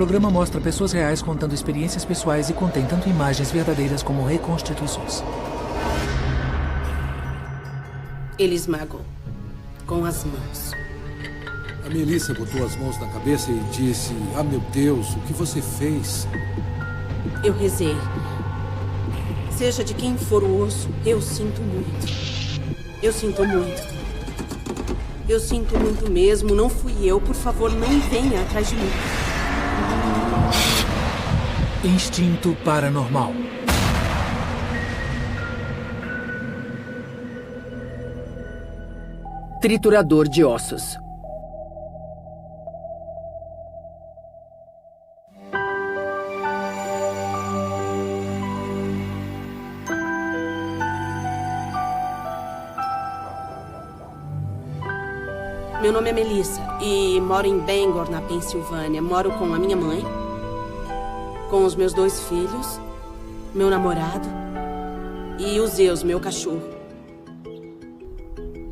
O programa mostra pessoas reais contando experiências pessoais e contém tanto imagens verdadeiras como reconstituições. Ele esmagou. Com as mãos. A Melissa botou as mãos na cabeça e disse: "Ah, meu Deus, o que você fez?" Eu rezei. Seja de quem for o osso, eu sinto muito. Eu sinto muito. Eu sinto muito mesmo. Não fui eu. Por favor, não venha atrás de mim. Instinto paranormal. Triturador de ossos. Meu nome é Melissa e moro em Bangor, na Pensilvânia. Moro com a minha mãe, com os meus 2 filhos, meu namorado e o Zeus, meu cachorro.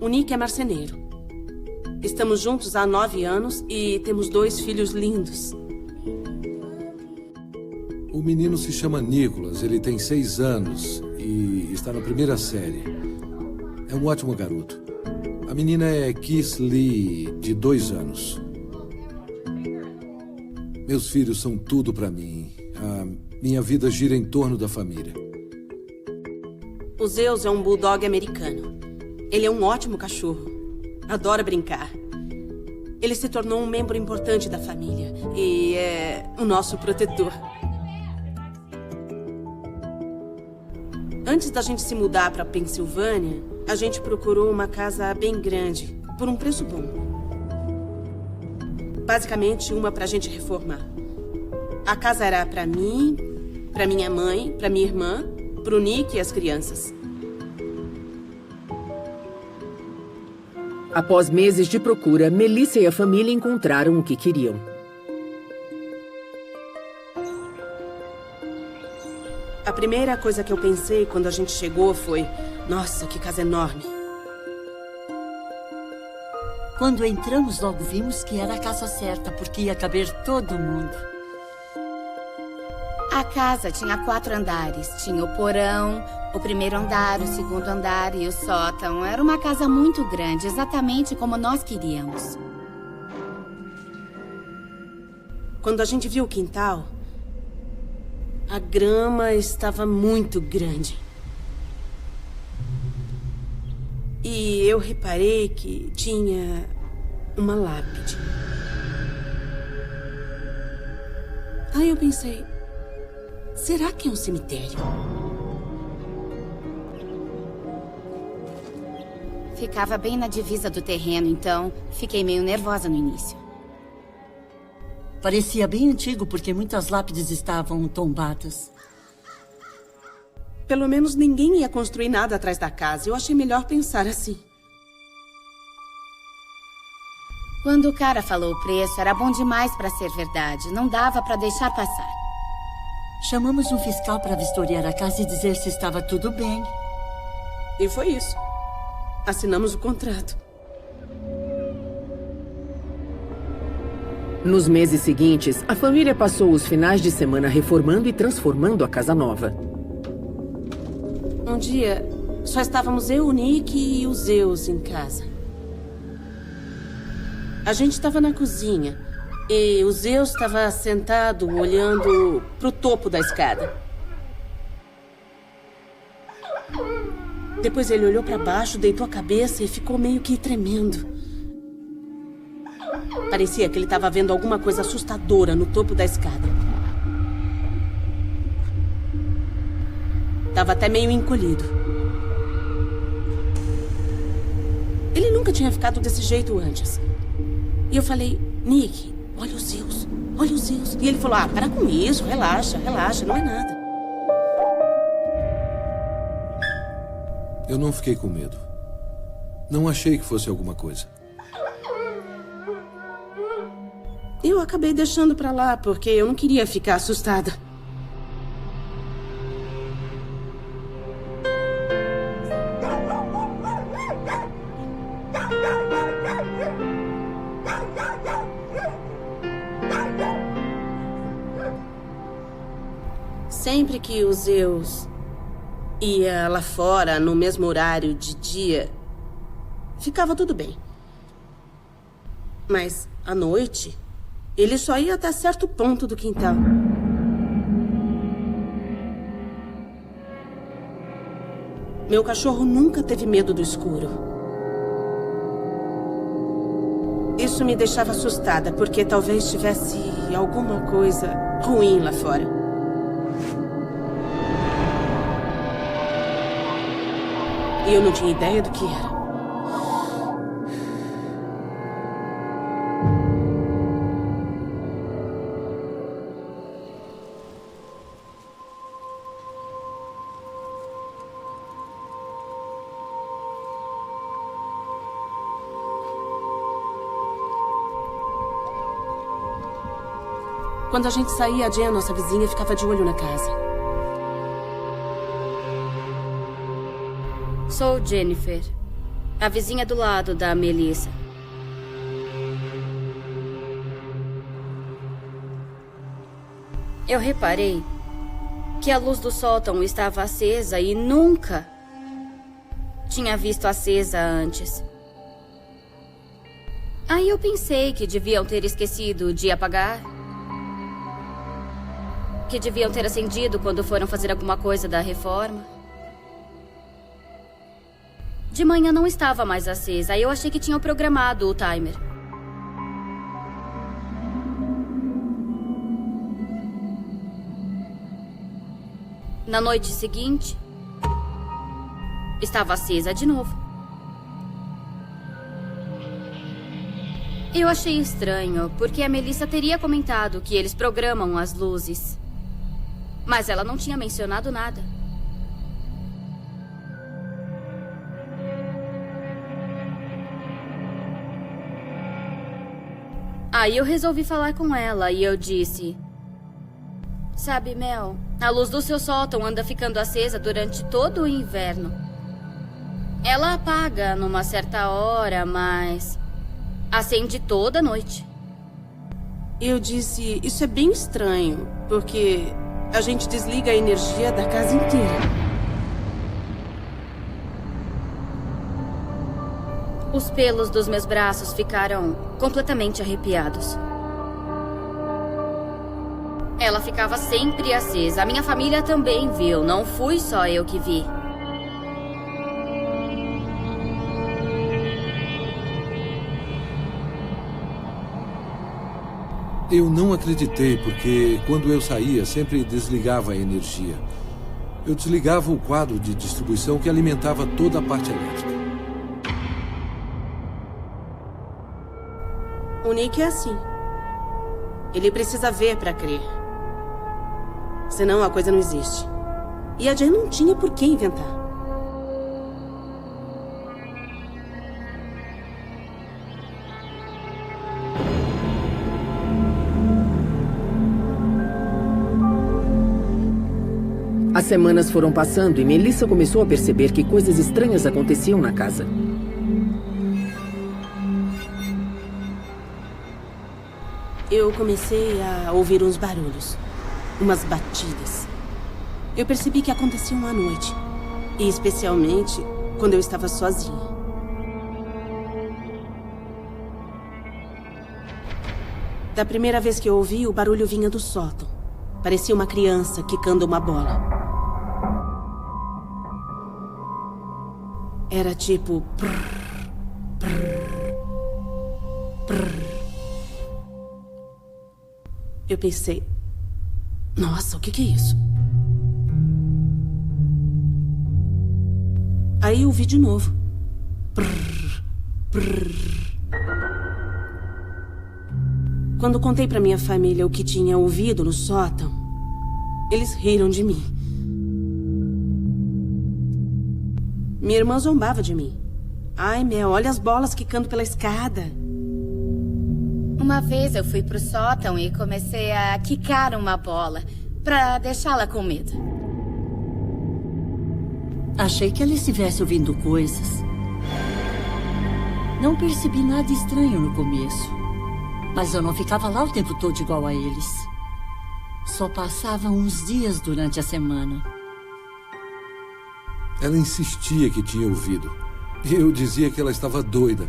O Nick é marceneiro. Estamos juntos há 9 anos e temos 2 filhos lindos. O menino se chama Nicholas, ele tem 6 anos e está na 1ª série. É um ótimo garoto. A menina é Kiss Lee, de 2 anos. Meus filhos são tudo para mim. A minha vida gira em torno da família. O Zeus é um bulldog americano. Ele é um ótimo cachorro. Adora brincar. Ele se tornou um membro importante da família e é o nosso protetor. Antes da gente se mudar para Pensilvânia, a gente procurou uma casa bem grande, por um preço bom. Basicamente, uma pra gente reformar. A casa era pra mim, pra minha mãe, pra minha irmã, pro Nick e as crianças. Após meses de procura, Melissa e a família encontraram o que queriam. A primeira coisa que eu pensei quando a gente chegou foi: nossa, que casa enorme. Quando entramos, logo vimos que era a casa certa, porque ia caber todo mundo. A casa tinha 4 andares. Tinha o porão, o primeiro andar, o segundo andar e o sótão. Era uma casa muito grande, exatamente como nós queríamos. Quando a gente viu o quintal, a grama estava muito grande. E eu reparei que tinha uma lápide. Aí eu pensei, será que é um cemitério? Ficava bem na divisa do terreno, então fiquei meio nervosa no início. Parecia bem antigo, porque muitas lápides estavam tombadas. Pelo menos ninguém ia construir nada atrás da casa. Eu achei melhor pensar assim. Quando o cara falou o preço, era bom demais para ser verdade. Não dava para deixar passar. Chamamos um fiscal para vistoriar a casa e dizer se estava tudo bem. E foi isso. Assinamos o contrato. Nos meses seguintes, a família passou os finais de semana reformando e transformando a casa nova. Um dia, só estávamos eu, o Nick e o Zeus em casa. A gente estava na cozinha e o Zeus estava sentado olhando para o topo da escada. Depois ele olhou para baixo, deitou a cabeça e ficou meio que tremendo. Parecia que ele estava vendo alguma coisa assustadora no topo da escada. Estava até meio encolhido. Ele nunca tinha ficado desse jeito antes. E eu falei, Nick, olha os Zeus, olha os Zeus. E ele falou, para com isso, relaxa, relaxa, não é nada. Eu não fiquei com medo. Não achei que fosse alguma coisa. Eu acabei deixando pra lá, porque eu não queria ficar assustada. Sempre que o Zeus ia lá fora no mesmo horário de dia, ficava tudo bem. Mas à noite, ele só ia até certo ponto do quintal. Meu cachorro nunca teve medo do escuro. Isso me deixava assustada, porque talvez tivesse alguma coisa ruim lá fora. E eu não tinha ideia do que era. Quando a gente saía, a Jen, nossa vizinha, ficava de olho na casa. Sou Jennifer, a vizinha do lado da Melissa. Eu reparei que a luz do sótão estava acesa e nunca tinha visto acesa antes. Aí eu pensei que deviam ter esquecido de apagar. Que deviam ter acendido quando foram fazer alguma coisa da reforma. De manhã não estava mais acesa, aí eu achei que tinham programado o timer. Na noite seguinte, estava acesa de novo. Eu achei estranho, porque a Melissa teria comentado que eles programam as luzes. Mas ela não tinha mencionado nada. Aí eu resolvi falar com ela e eu disse... Sabe, Mel, a luz do seu sótão anda ficando acesa durante todo o inverno. Ela apaga numa certa hora, mas... acende toda noite. Eu disse, isso é bem estranho, porque... a gente desliga a energia da casa inteira. Os pelos dos meus braços ficaram completamente arrepiados. Ela ficava sempre acesa. A minha família também viu. Não fui só eu que vi. Eu não acreditei, porque quando eu saía, sempre desligava a energia. Eu desligava o quadro de distribuição que alimentava toda a parte elétrica. O Nick é assim. Ele precisa ver para crer. Senão a coisa não existe. E a Jen não tinha por que inventar. As semanas foram passando e Melissa começou a perceber que coisas estranhas aconteciam na casa. Eu comecei a ouvir uns barulhos, umas batidas. Eu percebi que aconteciam à noite, e especialmente quando eu estava sozinha. Da primeira vez que eu ouvi, o barulho vinha do sótão. Parecia uma criança quicando uma bola. Era tipo... prrr, prrr, prrr. Eu pensei... Nossa, o que é isso? Aí eu ouvi de novo. Prrr, prrr. Quando contei pra minha família o que tinha ouvido no sótão, eles riram de mim. Minha irmã zombava de mim. Ai, Mel, olha as bolas quicando pela escada. Uma vez eu fui pro sótão e comecei a quicar uma bola pra deixá-la com medo. Achei que ela estivesse ouvindo coisas. Não percebi nada estranho no começo. Mas eu não ficava lá o tempo todo igual a eles. só passava uns dias durante a semana. Ela insistia que tinha ouvido. E eu dizia que ela estava doida.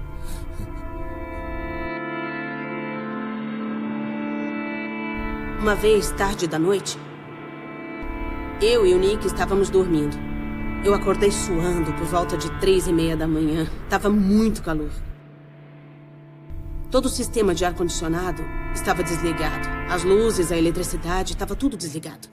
Uma vez, tarde da noite, eu e o Nick estávamos dormindo. Eu acordei suando por volta de 3:30 da manhã. Tava muito calor. Todo o sistema de ar-condicionado estava desligado. As luzes, a eletricidade, estava tudo desligado.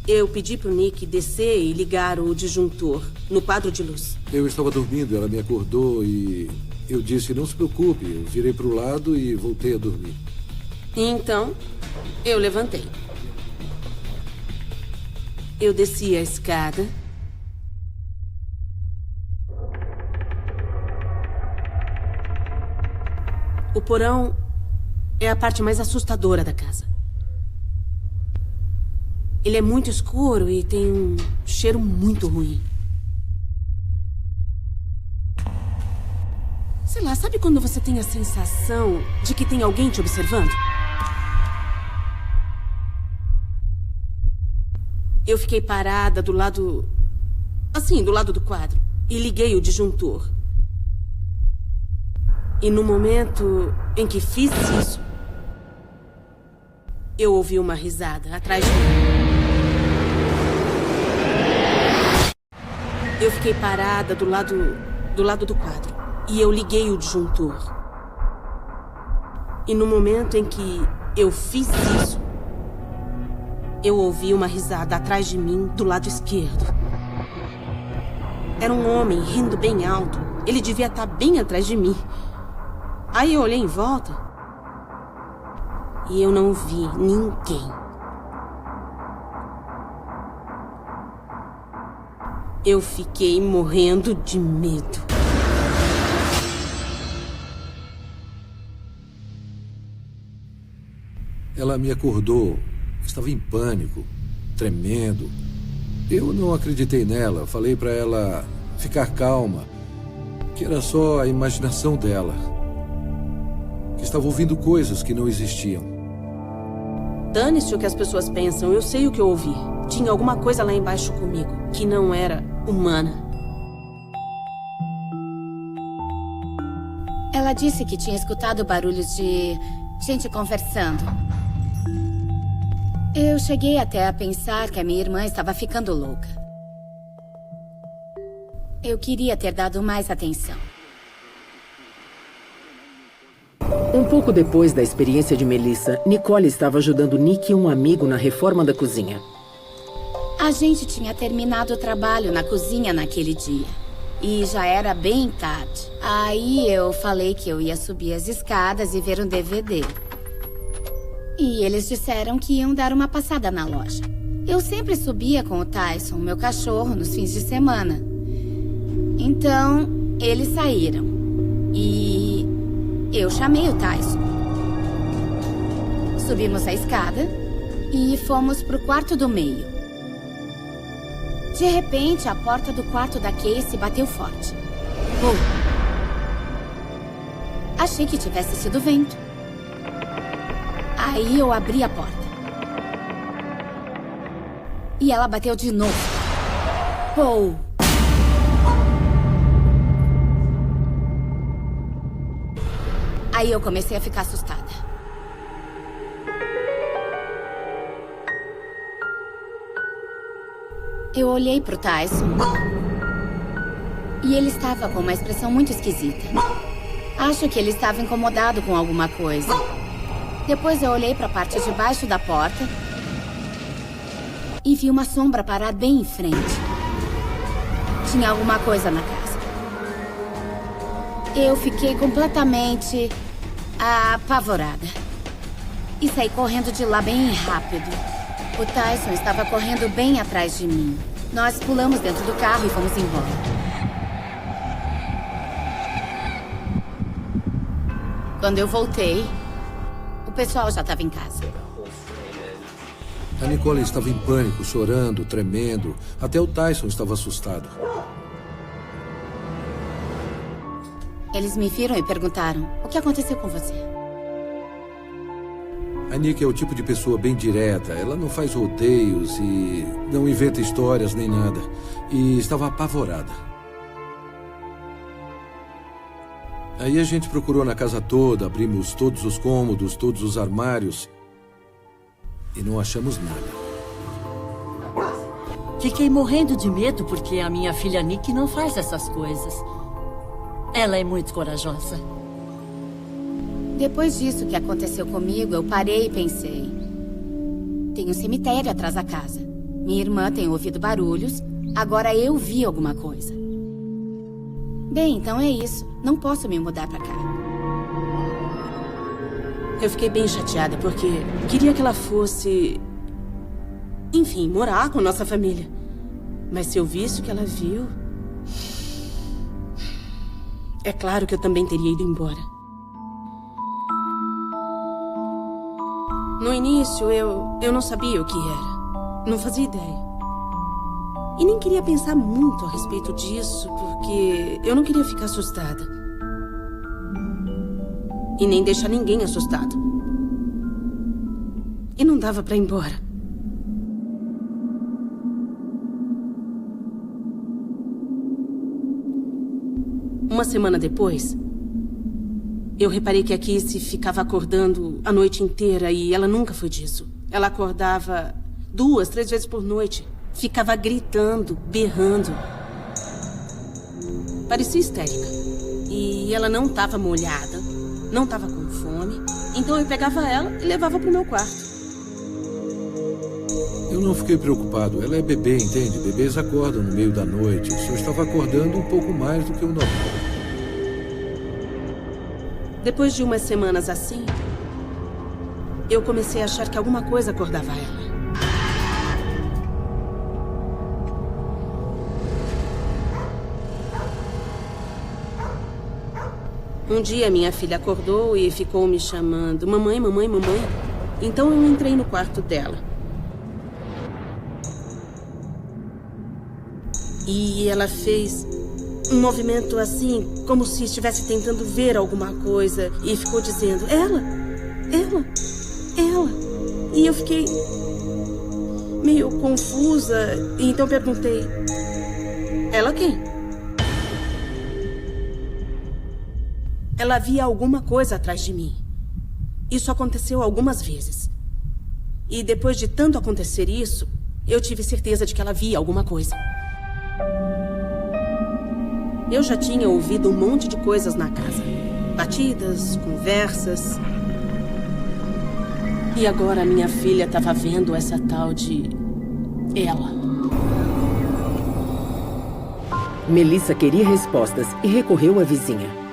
Eu pedi pro Nick descer e ligar o disjuntor no quadro de luz. Eu estava dormindo, ela me acordou e eu disse, não se preocupe. Eu virei para o lado e voltei a dormir. Então, eu levantei. Eu desci a escada. O porão é a parte mais assustadora da casa. Ele é muito escuro e tem um cheiro muito ruim. Sei lá, sabe quando você tem a sensação de que tem alguém te observando? Eu fiquei parada do lado... assim, do lado do quadro. E liguei o disjuntor. E no momento em que fiz isso, eu ouvi uma risada atrás de mim. Eu fiquei parada do lado do quadro. E eu liguei o disjuntor. E no momento em que eu fiz isso, eu ouvi uma risada atrás de mim, do lado esquerdo. Era um homem rindo bem alto. Ele devia estar bem atrás de mim. Aí eu olhei em volta e eu não vi ninguém. Eu fiquei morrendo de medo. Ela me acordou. Estava em pânico, tremendo. Eu não acreditei nela. Falei para ela ficar calma, que era só a imaginação dela. Que estava ouvindo coisas que não existiam. Dane-se o que as pessoas pensam. Eu sei o que eu ouvi. Tinha alguma coisa lá embaixo comigo que não era humana. Ela disse que tinha escutado barulhos de gente conversando. Eu cheguei até a pensar que a minha irmã estava ficando louca. Eu queria ter dado mais atenção. Um pouco depois da experiência de Melissa, Nicole estava ajudando Nick e um amigo na reforma da cozinha. A gente tinha terminado o trabalho na cozinha naquele dia. E já era bem tarde. Aí eu falei que eu ia subir as escadas e ver um DVD. E eles disseram que iam dar uma passada na loja. Eu sempre subia com o Tyson, meu cachorro, nos fins de semana. Então, eles saíram. E eu chamei o Tyson. Subimos a escada e fomos pro quarto do meio. De repente, a porta do quarto da Casey bateu forte. Achei que tivesse sido vento. Aí eu abri a porta. E ela bateu de novo. Aí eu comecei a ficar assustada. Eu olhei pro Tyson. E ele estava com uma expressão muito esquisita. Acho que ele estava incomodado com alguma coisa. Depois eu olhei para a parte de baixo da porta e vi uma sombra parar bem em frente. Tinha alguma coisa na casa. Eu fiquei completamente apavorada e saí correndo de lá bem rápido. O Tyson estava correndo bem atrás de mim. Nós pulamos dentro do carro e fomos embora. Quando eu voltei, o pessoal já estava em casa. A Nicole estava em pânico, chorando, tremendo. Até o Tyson estava assustado. Eles me viram e perguntaram, o que aconteceu com você? A Nick é o tipo de pessoa bem direta. Ela não faz rodeios e não inventa histórias nem nada. E estava apavorada. Aí a gente procurou na casa toda, abrimos todos os cômodos, todos os armários e não achamos nada. Fiquei morrendo de medo porque a minha filha Nick não faz essas coisas. Ela é muito corajosa. Depois disso que aconteceu comigo, eu parei e pensei. Tem um cemitério atrás da casa. Minha irmã tem ouvido barulhos. Agora eu vi alguma coisa. Bem, então é isso. Não posso me mudar pra cá. Eu fiquei bem chateada porque queria que ela fosse... enfim, morar com a nossa família. Mas se eu visse o que ela viu... é claro que eu também teria ido embora. No início, eu não sabia o que era. Não fazia ideia. E nem queria pensar muito a respeito disso, porque eu não queria ficar assustada. E nem deixar ninguém assustado. E não dava pra ir embora. Uma semana depois, eu reparei que a Kissy ficava acordando a noite inteira e ela nunca foi disso. Ela acordava 2, 3 vezes por noite. Ficava gritando, berrando. Parecia histérica. E ela não estava molhada, não estava com fome. Então eu pegava ela e levava para o meu quarto. Eu não fiquei preocupado. Ela é bebê, entende? Bebês acordam no meio da noite. Só estava acordando um pouco mais do que o normal. Depois de umas semanas assim, eu comecei a achar que alguma coisa acordava ela. Um dia minha filha acordou e ficou me chamando: mamãe, mamãe, mamãe. Então eu entrei no quarto dela. E ela fez um movimento assim, como se estivesse tentando ver alguma coisa. E ficou dizendo: ela. E eu fiquei meio confusa. E então perguntei: ela quem? Ela via alguma coisa atrás de mim. Isso aconteceu algumas vezes. E depois de tanto acontecer isso, eu tive certeza de que ela via alguma coisa. Eu já tinha ouvido um monte de coisas na casa. Batidas, conversas. E agora a minha filha estava vendo essa tal de... ela. Melissa queria respostas e recorreu à vizinha.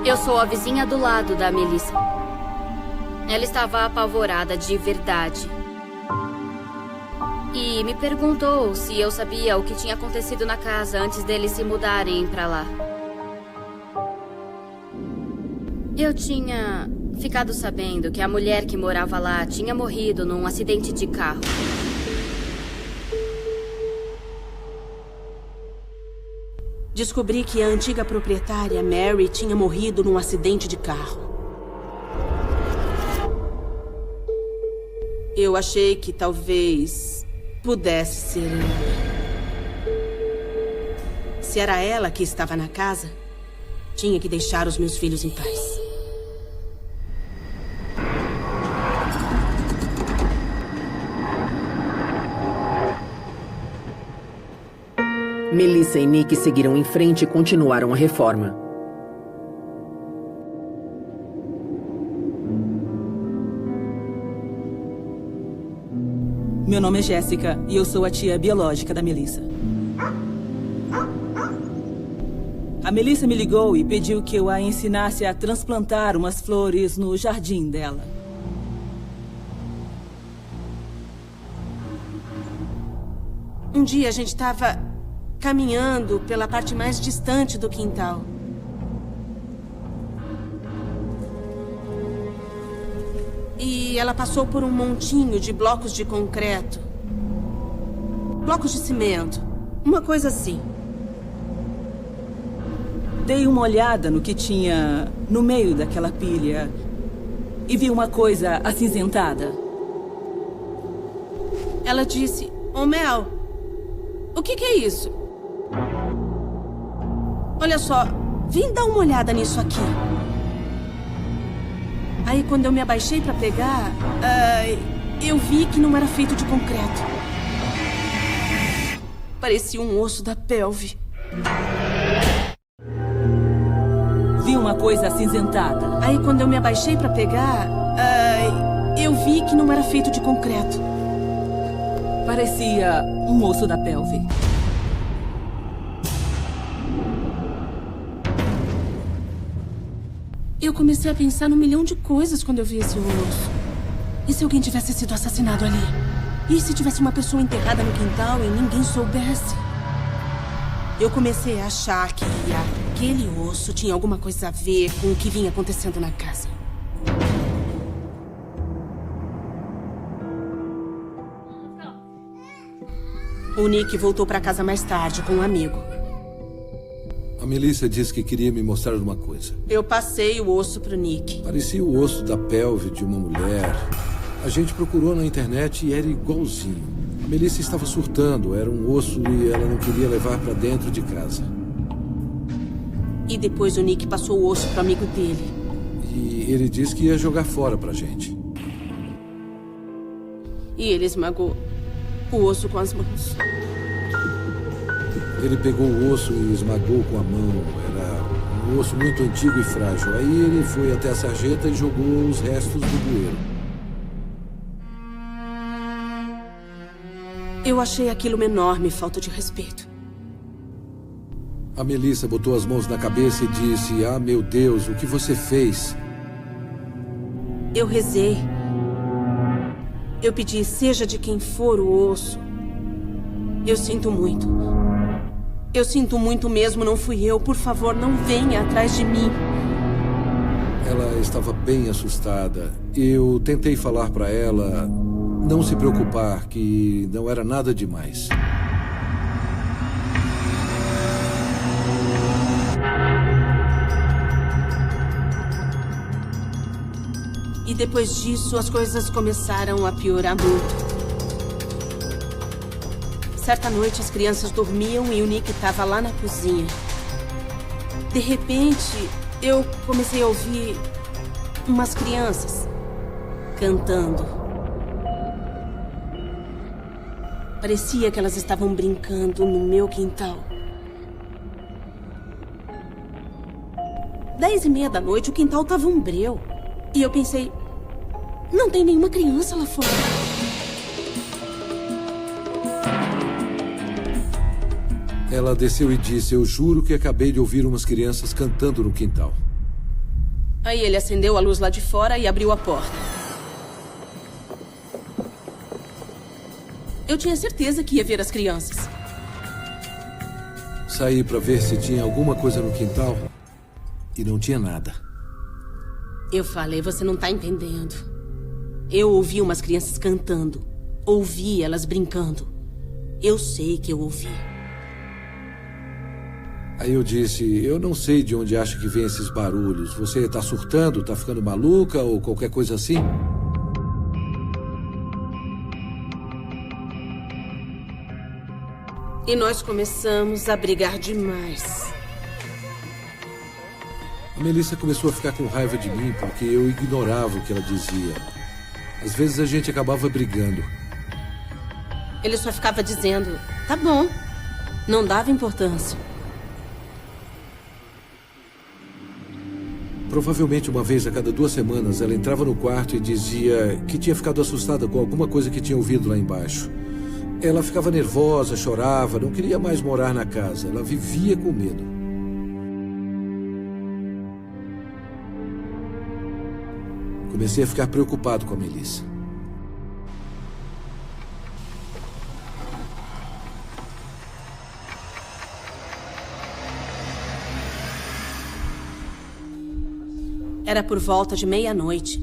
Eu sou a vizinha do lado da Melissa. Ela estava apavorada de verdade. E me perguntou se eu sabia o que tinha acontecido na casa antes deles se mudarem pra lá. Eu tinha ficado sabendo que a mulher que morava lá tinha morrido num acidente de carro. Descobri que a antiga proprietária, Mary, tinha morrido num acidente de carro. Eu achei que talvez pudesse ser ela. Se era ela que estava na casa, tinha que deixar os meus filhos em paz. Melissa e Nick seguiram em frente e continuaram a reforma. Meu nome é Jéssica e eu sou a tia biológica da Melissa. A Melissa me ligou e pediu que eu a ensinasse a transplantar umas flores no jardim dela. Um dia a gente estava caminhando pela parte mais distante do quintal. E ela passou por um montinho de blocos de concreto. Blocos de cimento. Uma coisa assim. Dei uma olhada no que tinha no meio daquela pilha e vi uma coisa acinzentada. Ela disse, ô Mel, o que é isso? Olha só, vem dar uma olhada nisso aqui. Aí quando eu me abaixei pra pegar, eu vi que não era feito de concreto. Parecia um osso da pelve. Vi uma coisa acinzentada. Aí quando eu me abaixei pra pegar, eu vi que não era feito de concreto. Parecia um osso da pelve. Eu comecei a pensar num milhão de coisas quando eu vi esse osso. E se alguém tivesse sido assassinado ali? E se tivesse uma pessoa enterrada no quintal e ninguém soubesse? Eu comecei a achar que aquele osso tinha alguma coisa a ver com o que vinha acontecendo na casa. O Nick voltou para casa mais tarde com um amigo. A Melissa disse que queria me mostrar uma coisa. Eu passei o osso pro Nick. Parecia o osso da pelve de uma mulher. A gente procurou na internet e era igualzinho. A Melissa estava surtando, era um osso e ela não queria levar para dentro de casa. E depois o Nick passou o osso pro amigo dele. E ele disse que ia jogar fora pra gente. E ele esmagou o osso com as mãos. Ele pegou o osso e esmagou com a mão. Era um osso muito antigo e frágil. Aí ele foi até a sarjeta e jogou os restos do bueiro. Eu achei aquilo uma enorme falta de respeito. A Melissa botou as mãos na cabeça e disse, ah, meu Deus, o que você fez? Eu rezei. Eu pedi, seja de quem for o osso. Eu sinto muito. Eu sinto muito mesmo, não fui eu. Por favor, não venha atrás de mim. Ela estava bem assustada. Eu tentei falar para ela não se preocupar, que não era nada demais. E depois disso, as coisas começaram a piorar muito. Certa noite, as crianças dormiam e o Nick estava lá na cozinha. De repente, eu comecei a ouvir umas crianças cantando. Parecia que elas estavam brincando no meu quintal. 10:30 da noite, o quintal estava um breu. E eu pensei, não tem nenhuma criança lá fora. Ela desceu e disse, eu juro que acabei de ouvir umas crianças cantando no quintal. Aí ele acendeu a luz lá de fora e abriu a porta. Eu tinha certeza que ia ver as crianças. Saí para ver se tinha alguma coisa no quintal e não tinha nada. Eu falei, você não tá entendendo. Eu ouvi umas crianças cantando. Ouvi elas brincando. Eu sei que eu ouvi. Aí eu disse, eu não sei de onde acha que vem esses barulhos. Você tá surtando, tá ficando maluca ou qualquer coisa assim? E nós começamos a brigar demais. A Melissa começou a ficar com raiva de mim porque eu ignorava o que ela dizia. Às vezes a gente acabava brigando. Ele só ficava dizendo, tá bom. Não dava importância. Provavelmente uma vez a cada 2 semanas ela entrava no quarto e dizia que tinha ficado assustada com alguma coisa que tinha ouvido lá embaixo. Ela ficava nervosa, chorava, não queria mais morar na casa. Ela vivia com medo. Comecei a ficar preocupado com a Melissa. Era por volta de 00:30.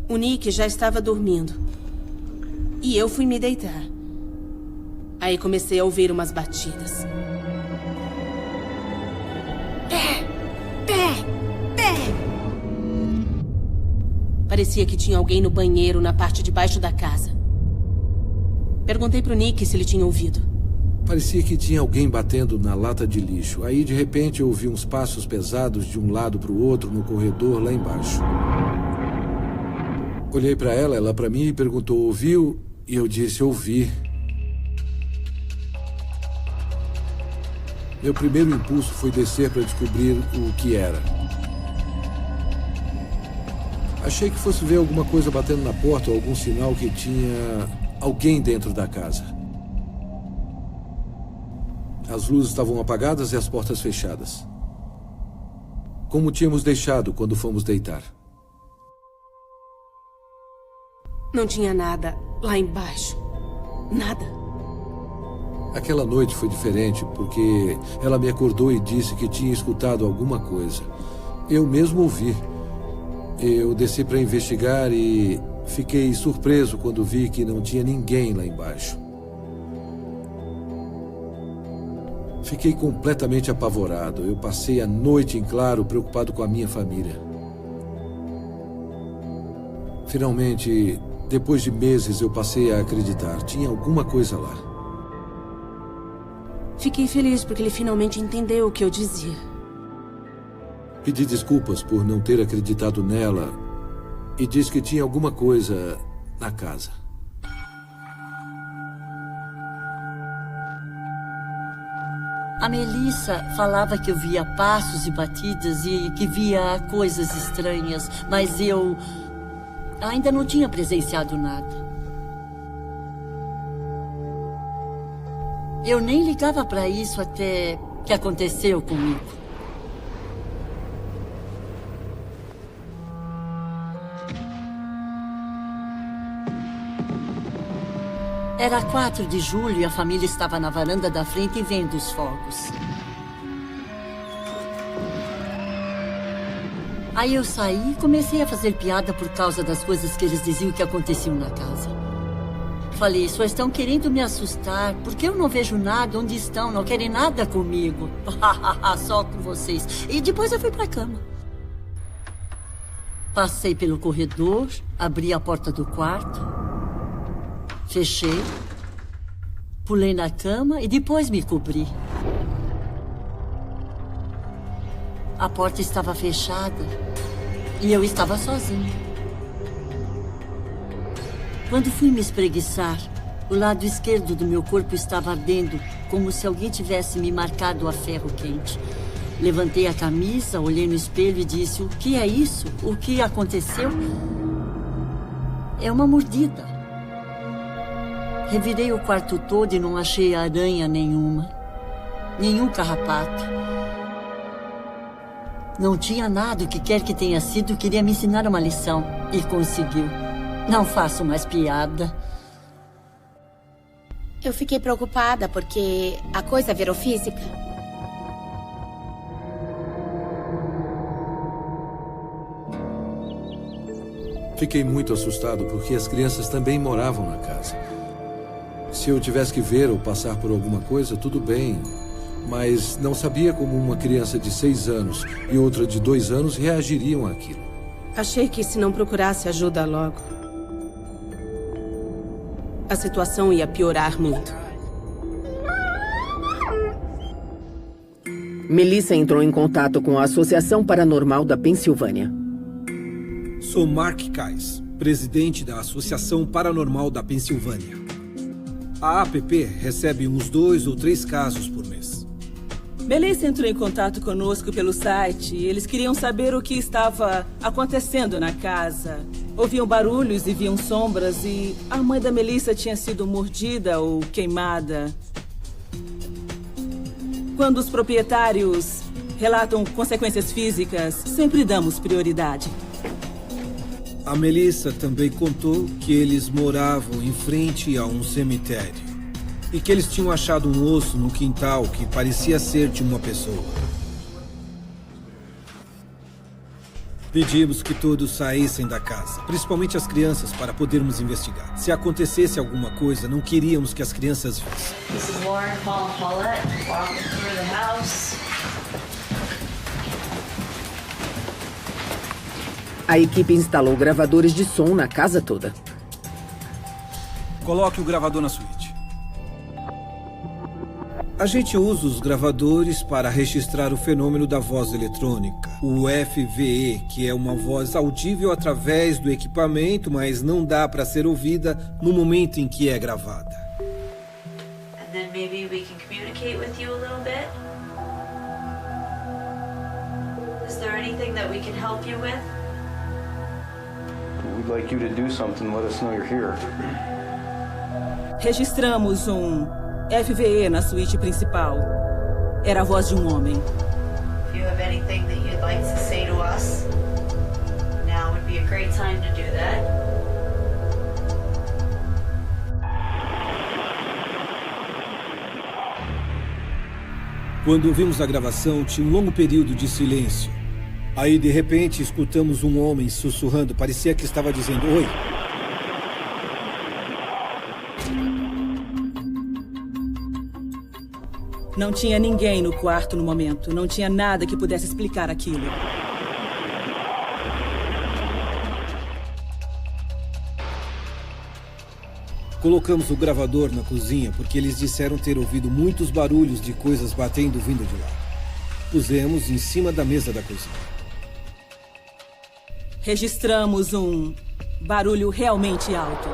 O Nick já estava dormindo. E eu fui me deitar. Aí comecei a ouvir umas batidas. Parecia que tinha alguém no banheiro na parte de baixo da casa. Perguntei pro Nick se ele tinha ouvido. Parecia que tinha alguém batendo na lata de lixo. Aí, de repente, eu ouvi uns passos pesados de um lado pro outro no corredor lá embaixo. Olhei pra ela, ela pra mim e perguntou, ouviu? E eu disse, ouvi. Meu primeiro impulso foi descer para descobrir o que era. Achei que fosse ver alguma coisa batendo na porta ou algum sinal que tinha alguém dentro da casa. As luzes estavam apagadas e as portas fechadas. Como tínhamos deixado quando fomos deitar. Não tinha nada lá embaixo. Nada. Aquela noite foi diferente porque ela me acordou e disse que tinha escutado alguma coisa. Eu mesmo ouvi. Eu desci para investigar e fiquei surpreso quando vi que não tinha ninguém lá embaixo. Fiquei completamente apavorado. Eu passei a noite em claro, preocupado com a minha família. Finalmente, depois de meses, eu passei a acreditar. Tinha alguma coisa lá. Fiquei feliz porque ele finalmente entendeu o que eu dizia. Pedi desculpas por não ter acreditado nela e disse que tinha alguma coisa na casa. A Melissa falava que eu via passos e batidas e que via coisas estranhas, mas eu ainda não tinha presenciado nada. Eu nem ligava para isso até que aconteceu comigo. Era 4 de julho e a família estava na varanda da frente vendo os fogos. Aí eu saí e comecei a fazer piada por causa das coisas que eles diziam que aconteciam na casa. Falei, só estão querendo me assustar, porque eu não vejo nada, onde estão, não querem nada comigo. Só com vocês. E depois eu fui para a cama. Passei pelo corredor, abri a porta do quarto, fechei, pulei na cama e depois me cobri. A porta estava fechada e eu estava sozinha. Quando fui me espreguiçar, o lado esquerdo do meu corpo estava ardendo, como se alguém tivesse me marcado a ferro quente. Levantei a camisa, olhei no espelho e disse, o que é isso? O que aconteceu? É uma mordida. Revirei o quarto todo e não achei aranha nenhuma. Nenhum carrapato. Não tinha nada, o que quer que tenha sido, queria me ensinar uma lição. E conseguiu. Não faço mais piada. Eu fiquei preocupada porque a coisa virou física. Fiquei muito assustado porque as crianças também moravam na casa. Se eu tivesse que ver ou passar por alguma coisa, tudo bem. Mas não sabia como uma criança de 6 anos e outra de 2 anos reagiriam àquilo. Achei que se não procurasse ajuda logo, a situação ia piorar muito. Melissa entrou em contato com a Associação Paranormal da Pensilvânia. Sou Mark Kais, presidente da Associação Paranormal da Pensilvânia. A APP recebe uns 2 ou 3 casos por mês. Melissa entrou em contato conosco pelo site e eles queriam saber o que estava acontecendo na casa. Ouviam barulhos e viam sombras e a mãe da Melissa tinha sido mordida ou queimada. Quando os proprietários relatam consequências físicas, sempre damos prioridade. A Melissa também contou que eles moravam em frente a um cemitério e que eles tinham achado um osso no quintal que parecia ser de uma pessoa. Pedimos que todos saíssem da casa, principalmente as crianças, para podermos investigar. Se acontecesse alguma coisa, não queríamos que as crianças vissem. This is Lauren Paulette, walking through the house. A equipe instalou gravadores de som na casa toda. Coloque o gravador na suíte. A gente usa os gravadores para registrar o fenômeno da voz eletrônica, o FVE, que é uma voz audível através do equipamento, mas não dá para ser ouvida no momento em que é gravada. And then maybe we can communicate with you a little bit. Is there anything that we can help you with? We'd like you to do something. Let us know you're here. Registramos um FVE na suíte principal. Era a voz de um homem. If you have anything that you'd like to say to us, now would be a great time to do that. Quando ouvimos a gravação, tinha um longo período de silêncio. Aí, de repente, escutamos um homem sussurrando. Parecia que estava dizendo oi. Não tinha ninguém no quarto no momento. Não tinha nada que pudesse explicar aquilo. Colocamos o gravador na cozinha porque eles disseram ter ouvido muitos barulhos de coisas batendo vindo de lá. Pusemos em cima da mesa da cozinha. Registramos um barulho realmente alto.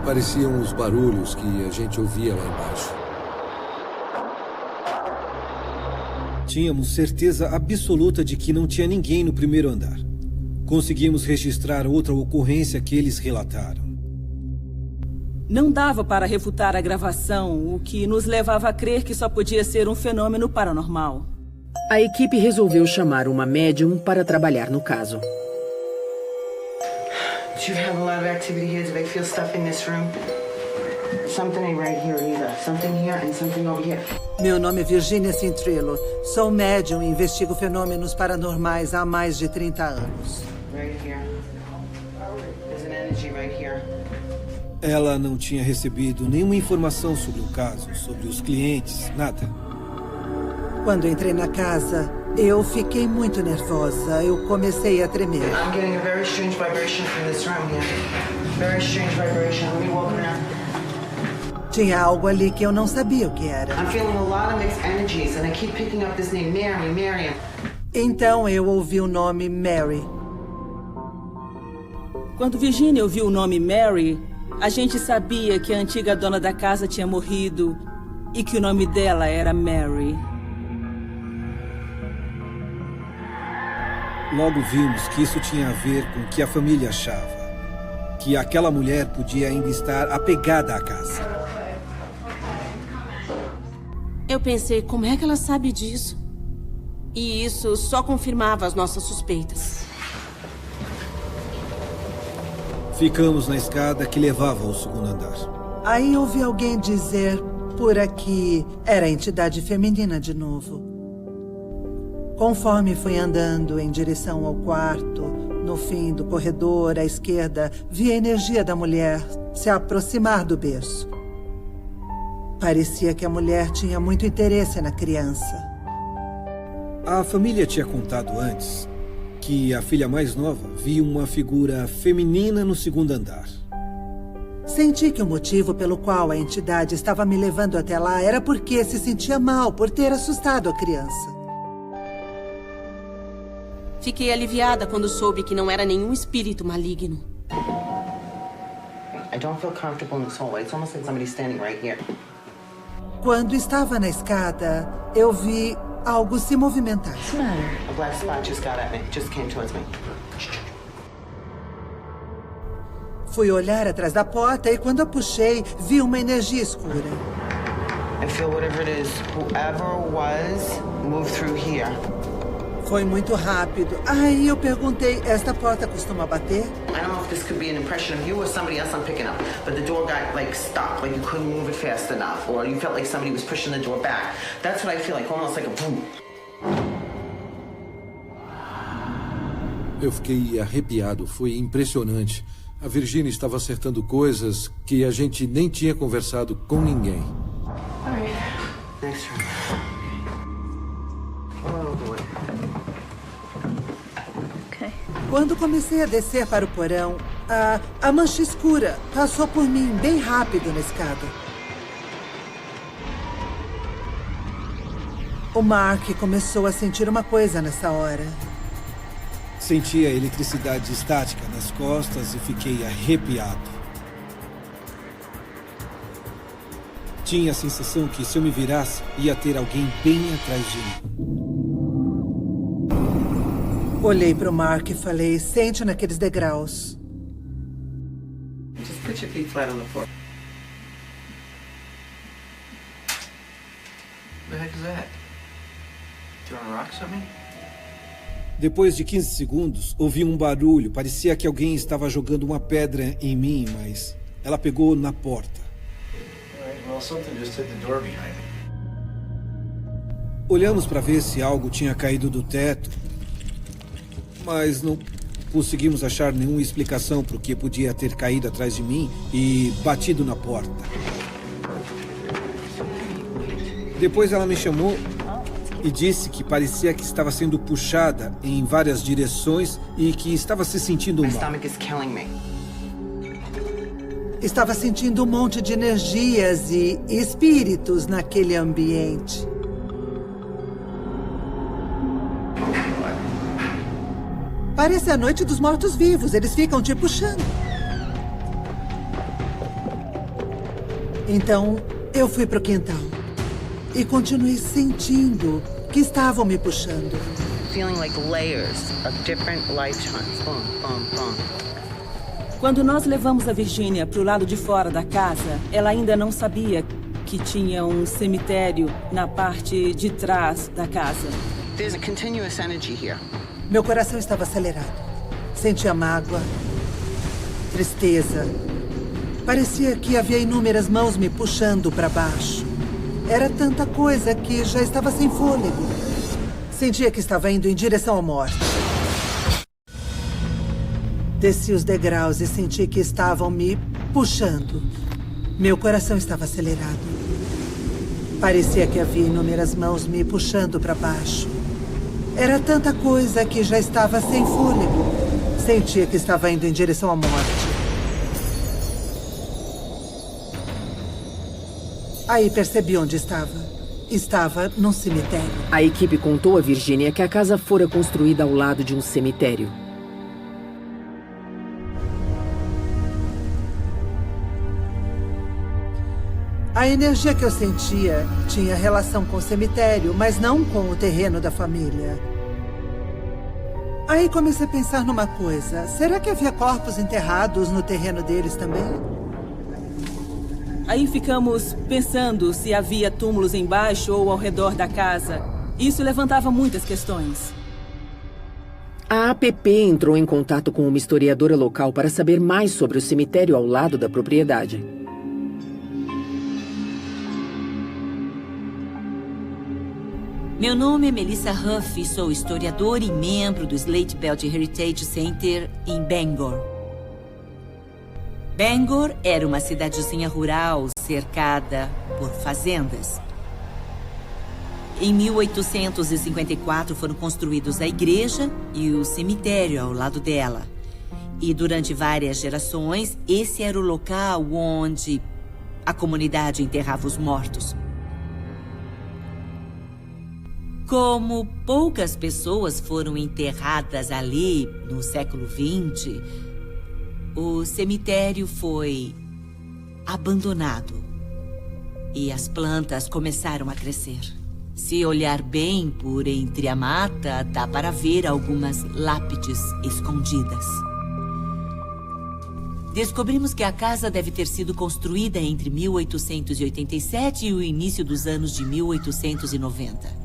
Pareciam os barulhos que a gente ouvia lá embaixo. Tínhamos certeza absoluta de que não tinha ninguém no primeiro andar. Conseguimos registrar outra ocorrência que eles relataram. Não dava para refutar a gravação, o que nos levava a crer que só podia ser um fenômeno paranormal. A equipe resolveu chamar uma médium para trabalhar no caso. Do you have a lot of activity here? Do they feel stuff in this room? Something ain't right here either. Something here and something over here. Meu nome é Virginia Cintrello. Sou médium e investigo fenômenos paranormais há mais de 30 anos. Right here. There's an energy right here. Ela não tinha recebido nenhuma informação sobre o caso, sobre os clientes, nada. Quando entrei na casa, eu fiquei muito nervosa. Eu comecei a tremer. I'm getting a very strange vibration from this room here. Very strange vibration. Let me walk around. Tinha algo ali que eu não sabia o que era. I'm feeling a lot of mixed energies and I keep picking up this name, Mary, Mariam. Então eu ouvi o nome Mary. Quando Virginia ouviu o nome Mary, a gente sabia que a antiga dona da casa tinha morrido e que o nome dela era Mary. Logo vimos que isso tinha a ver com o que a família achava. Que aquela mulher podia ainda estar apegada à casa. Eu pensei, como é que ela sabe disso? E isso só confirmava as nossas suspeitas. Ficamos na escada que levava ao segundo andar. Aí ouvi alguém dizer por aqui era a entidade feminina de novo. Conforme fui andando em direção ao quarto, no fim do corredor, à esquerda, vi a energia da mulher se aproximar do berço. Parecia que a mulher tinha muito interesse na criança. A família tinha contado antes que a filha mais nova viu uma figura feminina no segundo andar. Senti que o motivo pelo qual a entidade estava me levando até lá era porque se sentia mal por ter assustado a criança. Fiquei aliviada quando soube que não era nenhum espírito maligno. I don't feel comfortable in this hallway. It's almost like somebody's standing right here. Quando estava na escada, eu vi algo se movimentar. A black spot just got at me. Just came towards me. Fui olhar atrás da porta e quando eu puxei, vi uma energia escura. I feel whatever it is, whoever it was, move through here. Foi muito rápido. Aí eu perguntei, esta porta costuma bater? I don't know if this could be an impression of you or somebody else I'm picking up, but the door got like stuck, like you couldn't move it fast enough, or you felt like somebody was pushing the door back. That's what I feel like, almost like a boom. Eu fiquei arrepiado, foi impressionante. A Virginia estava acertando coisas que a gente nem tinha conversado com ninguém. All right. Next room. Quando comecei a descer para o porão, a mancha escura passou por mim bem rápido na escada. O Mark começou a sentir uma coisa nessa hora. Senti a eletricidade estática nas costas e fiquei arrepiado. Tinha a sensação que se eu me virasse, ia ter alguém bem atrás de mim. Olhei para o Mark e falei, sente naqueles degraus. Just put your feet flat on the floor. What the heck is that? Throwing rocks at me? Depois de 15 segundos, ouvi um barulho. Parecia que alguém estava jogando uma pedra em mim, mas ela pegou na porta. Well, something just hit the door behind me. Olhamos para ver se algo tinha caído do teto, mas não conseguimos achar nenhuma explicação para o que podia ter caído atrás de mim e batido na porta. Depois ela me chamou e disse que parecia que estava sendo puxada em várias direções e que estava se sentindo mal. My stomach is killing me. Estava sentindo um monte de energias e espíritos naquele ambiente. Parece a noite dos mortos-vivos. Eles ficam te puxando. Então, eu fui pro quintal. E continuei sentindo que estavam me puxando. Feeling like layers of different lifetimes. Boom, boom, boom. Quando nós levamos a Virginia para o lado de fora da casa, ela ainda não sabia que tinha um cemitério na parte de trás da casa. There's a continuous energy here. Meu coração estava acelerado. Sentia mágoa, tristeza. Parecia que havia inúmeras mãos me puxando para baixo. Era tanta coisa que já estava sem fôlego. Sentia que estava indo em direção à morte. Desci os degraus e senti que estavam me puxando. Meu coração estava acelerado. Parecia que havia inúmeras mãos me puxando para baixo. Era tanta coisa que já estava sem fôlego. Sentia que estava indo em direção à morte. Aí percebi onde estava. Estava num cemitério. A equipe contou a Virginia que a casa fora construída ao lado de um cemitério. A energia que eu sentia tinha relação com o cemitério, mas não com o terreno da família. Aí comecei a pensar numa coisa. Será que havia corpos enterrados no terreno deles também? Aí ficamos pensando se havia túmulos embaixo ou ao redor da casa. Isso levantava muitas questões. A APP entrou em contato com uma historiadora local para saber mais sobre o cemitério ao lado da propriedade. Meu nome é Melissa Huff e sou historiadora e membro do Slate Belt Heritage Center em Bangor. Bangor era uma cidadezinha rural cercada por fazendas. Em 1854 foram construídos a igreja e o cemitério ao lado dela. E durante várias gerações, esse era o local onde a comunidade enterrava os mortos. Como poucas pessoas foram enterradas ali no século XX, o cemitério foi abandonado e as plantas começaram a crescer. Se olhar bem por entre a mata, dá para ver algumas lápides escondidas. Descobrimos que a casa deve ter sido construída entre 1887 e o início dos anos de 1890.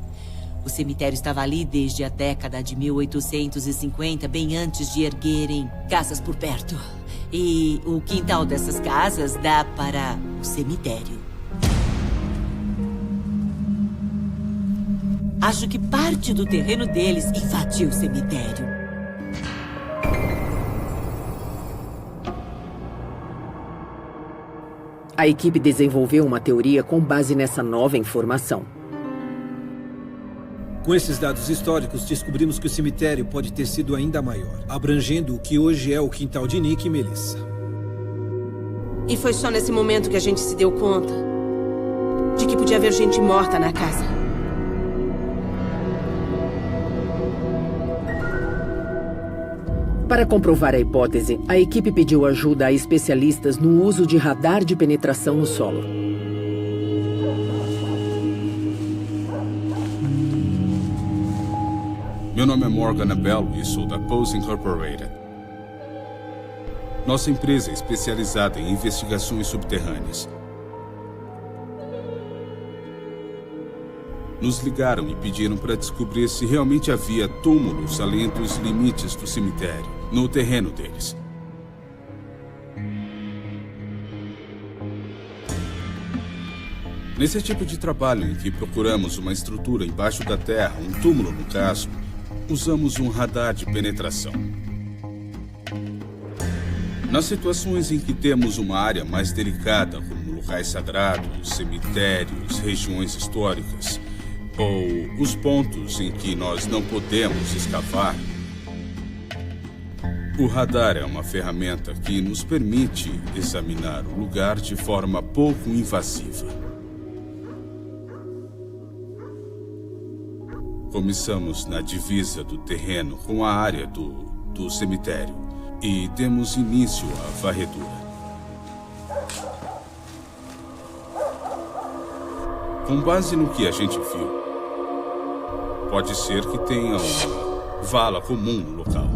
O cemitério estava ali desde a década de 1850, bem antes de erguerem casas por perto. E o quintal dessas casas dá para o cemitério. Acho que parte do terreno deles invadiu o cemitério. A equipe desenvolveu uma teoria com base nessa nova informação. Com esses dados históricos, descobrimos que o cemitério pode ter sido ainda maior, abrangendo o que hoje é o quintal de Nick e Melissa. E foi só nesse momento que a gente se deu conta de que podia haver gente morta na casa. Para comprovar a hipótese, a equipe pediu ajuda a especialistas no uso de radar de penetração no solo. Meu nome é Morgan Abello e sou da Pose Incorporated. Nossa empresa é especializada em investigações subterrâneas. Nos ligaram e pediram para descobrir se realmente havia túmulos além dos limites do cemitério, no terreno deles. Nesse tipo de trabalho em que procuramos uma estrutura embaixo da terra, um túmulo no caso, usamos um radar de penetração. Nas situações em que temos uma área mais delicada, como locais sagrados, cemitérios, regiões históricas, ou os pontos em que nós não podemos escavar, o radar é uma ferramenta que nos permite examinar o lugar de forma pouco invasiva. Começamos na divisa do terreno com a área do cemitério e demos início à varredura. Com base no que a gente viu, pode ser que tenha uma vala comum no local.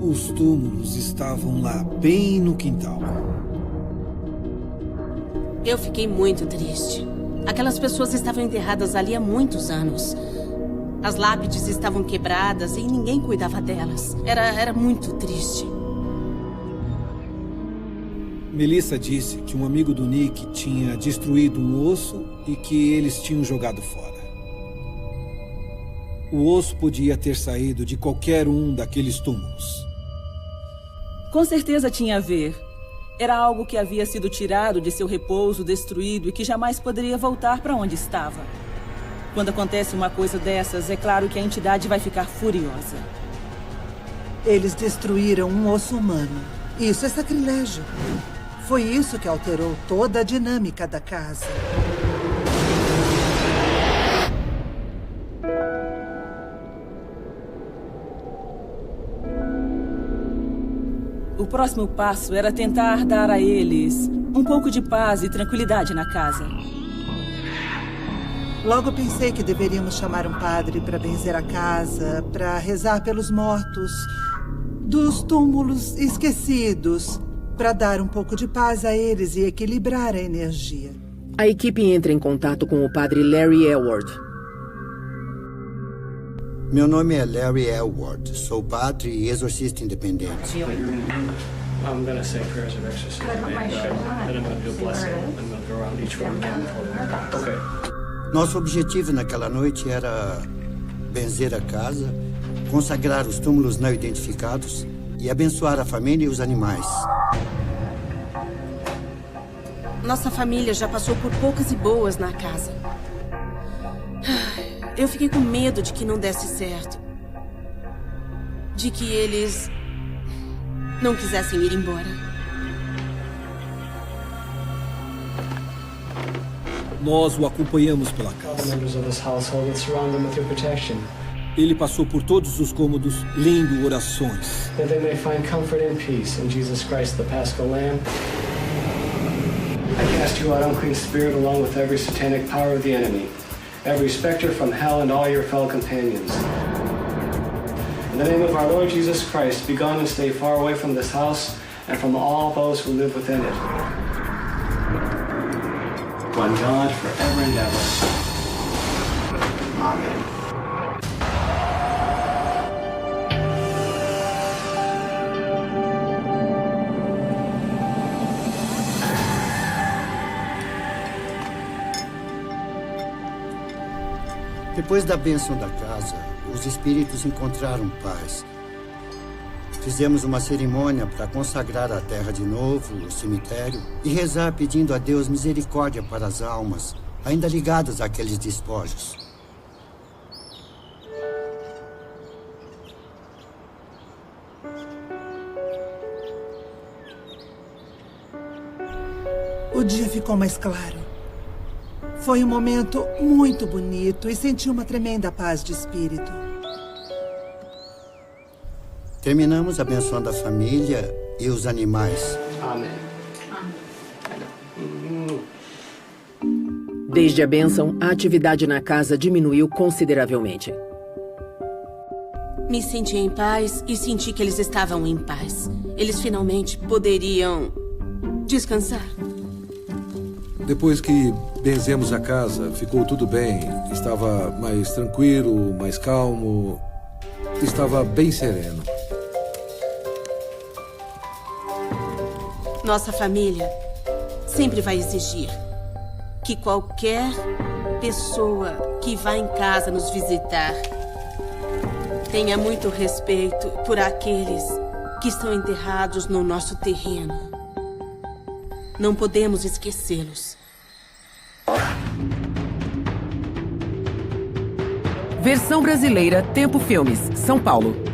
Os túmulos estavam lá, bem no quintal. Eu fiquei muito triste. Aquelas pessoas estavam enterradas ali há muitos anos. As lápides estavam quebradas e ninguém cuidava delas. Era muito triste. Melissa disse que um amigo do Nick tinha destruído um osso e que eles tinham jogado fora. O osso podia ter saído de qualquer um daqueles túmulos. Com certeza tinha a ver. Era algo que havia sido tirado de seu repouso, destruído e que jamais poderia voltar para onde estava. Quando acontece uma coisa dessas, é claro que a entidade vai ficar furiosa. Eles destruíram um osso humano. Isso é sacrilégio. Foi isso que alterou toda a dinâmica da casa. O próximo passo era tentar dar a eles um pouco de paz e tranquilidade na casa. Logo pensei que deveríamos chamar um padre para benzer a casa, para rezar pelos mortos, dos túmulos esquecidos, para dar um pouco de paz a eles e equilibrar a energia. A equipe entra em contato com o padre Larry Elward. Meu nome é Larry Elward. Sou padre e exorcista independente. I'm going to say prayers of exorcism. Then I'm going to do a blessing. I'm going to go around each room again. Okay. Nosso objetivo naquela noite era benzer a casa, consagrar os túmulos não identificados e abençoar a família e os animais. Nossa família já passou por poucas e boas na casa. Eu fiquei com medo de que não desse certo. De que eles não quisessem ir embora. Nós o acompanhamos pela casa. Ele passou por todos os cômodos, lendo orações. That they may find comfort and peace in Jesus Christ, the Paschal Lamb. I cast you out, unclean spirit, along with every satanic power of the enemy, every specter from hell and all your fellow companions. In the name of our Lord Jesus Christ, be gone and stay far away from this house and from all those who live within it. One God, forever and ever. Amen. Depois da bênção da casa, os espíritos encontraram paz. Fizemos uma cerimônia para consagrar a terra de novo, o cemitério, e rezar pedindo a Deus misericórdia para as almas ainda ligados àqueles despojos. O dia ficou mais claro. Foi um momento muito bonito e senti uma tremenda paz de espírito. Terminamos abençoando a família e os animais. Amém. Desde a bênção, a atividade na casa diminuiu consideravelmente. Me senti em paz e senti que eles estavam em paz. Eles finalmente poderiam descansar. Depois que benzemos a casa, ficou tudo bem. Estava mais tranquilo, mais calmo. Estava bem sereno. Nossa família sempre vai exigir que qualquer pessoa que vá em casa nos visitar tenha muito respeito por aqueles que estão enterrados no nosso terreno. Não podemos esquecê-los. Versão brasileira, Tempo Filmes, São Paulo.